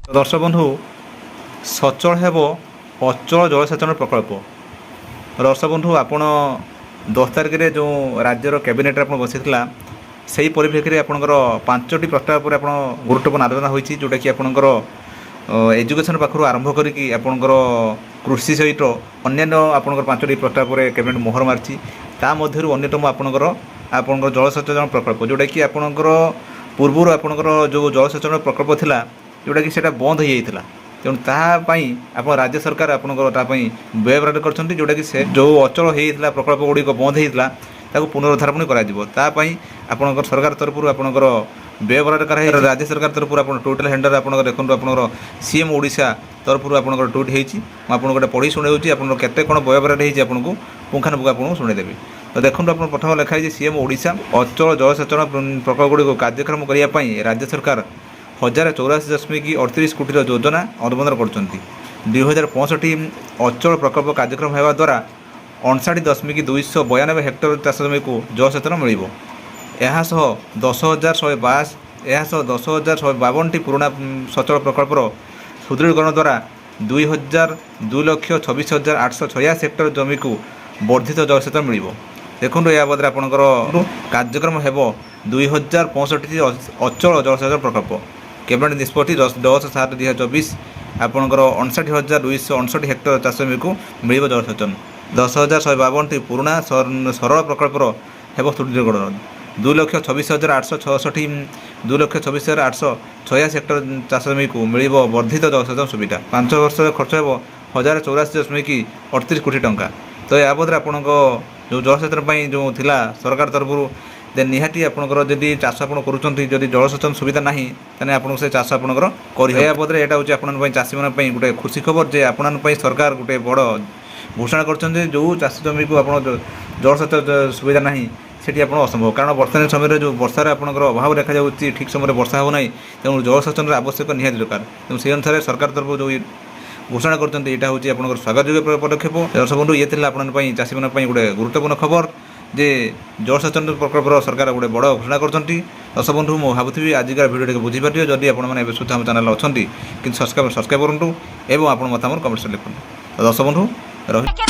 दर्शक बंधु सचल हेब अचल जलसेचन प्रकल्प। दर्शक बंधु आपण 10 तारिख में जो राज्यर कैबिनेट आप बसी से ही परिप्रेक्षी में आपंकर 5टी प्रस्ताव पर आप गुरुत्वपूर्ण आलोचना होती जोटा कि आपंकर एजुकेशन पाखु आरंभ करी आपंकर कृषि सहित अन्य आपंकर 5टी प्रस्ताव पर कैबिनेट मोहर मार्ची ता मध्यरु अन्यतम आपंकर जलसेचन प्रकल्प जोटा कि आपंकर पूर्वर आपंकर जो जलसेचन प्रकल्प थिला जोटा कि सेटा बंद हो जाता तेणु तापाई आप राज्य सरकार आपंकर व्यय बराद कर जोटा कि से जो अचल होता प्रकल्प गुड़िक बंद होता ताको पुनरुद्धारण करापाई आपंकर सरकार तरफ आपंकर व्यय बराद कर राज्य सरकार तरफ आप टोटल हैंडर आप देखो आपंकर सीएम ओडिशा तरफ आपंकर ट्वीट होती आपको गोटे पढ़ी शुणाऊँगी आप केते कौन व्यय बराद होती आपको पुंखानुपुख आपको शुणेदेवी। तो देखो आप प्रथम लिखाई सीएम ओडिशा अचल जलसेचन प्रकल्प गुड़िक कार्यक्रम करने राज्य सरकार 1084.38 कोटी योजना अनुमोदन कर 2065 अचल प्रकल्प कार्यक्रम होगा द्वारा 59.292 हेक्टर चाष जमी को जलसेचन मिल 10,152 पुराना सचल प्रकल्पर सुदृढ़ीकरण द्वारा 2,26,886 हेक्टर जमी को वर्धित जलसेचन मिल। देखो या बदले आपंकर कार्यक्रम हेब 2065 अचल जलसेचन प्रकल्प कैबिनेट निष्पत्ति 10/7/2024 आपंकर 59,259 हेक्टर चाष जमी को मिल जलसेचन 10,152 पुराना सरल प्रकल्पर हेब सुदृढ़ीकरण 2,26,866 2,26,886 हेक्टर चाष जमी को मिल वर्धित जलसेचन सुविधा 5 वर्ष खर्च हो 1,084.38 कोटी टंका। तो या बदले आपण जो जलसेचन जो थिला सरकार तरफ निहाती आपंकर जदि चाष आप करुँच जलसेचन सुविधा ना तेने आप से चाष आपंकर कर बदले यहाँ हूँ आपण चाषी मैं गोटे खुशी खबर जे आपण सरकार गोटे बड़ घोषणा कर जो चाषी जमी को आप जलसेचन सुविधा ना सेठी आप असंभव कारण वर्तमान समय जो वर्षार आपंकर अभाव देखा जाऊँगी ठीक समय वर्षा हो ना तेणु जलसेचन आवश्यक निहाती दरकार तेणु से अनुसार सरकार तरफ जो घोषणा करते यहाँ हूँ आप स्वागत योग्य पदक्षेप। दर्शक बंधु ये आपंपाई चाषी मैं गोटे गुरुत्वपूर्ण खबर जे जलसेचन प्रकल्प सरकार गोटे बड़ घोषणा कर। दर्शक बंधु मुझे भावुरी आजिकार भिडियो बुझीपार जदि आपने सुधा आम चैनल अच्छा कि सब्सक्राइब करूँ और आप मतामत कमेंट्स लिखुँ। दर्शक बंधु रही।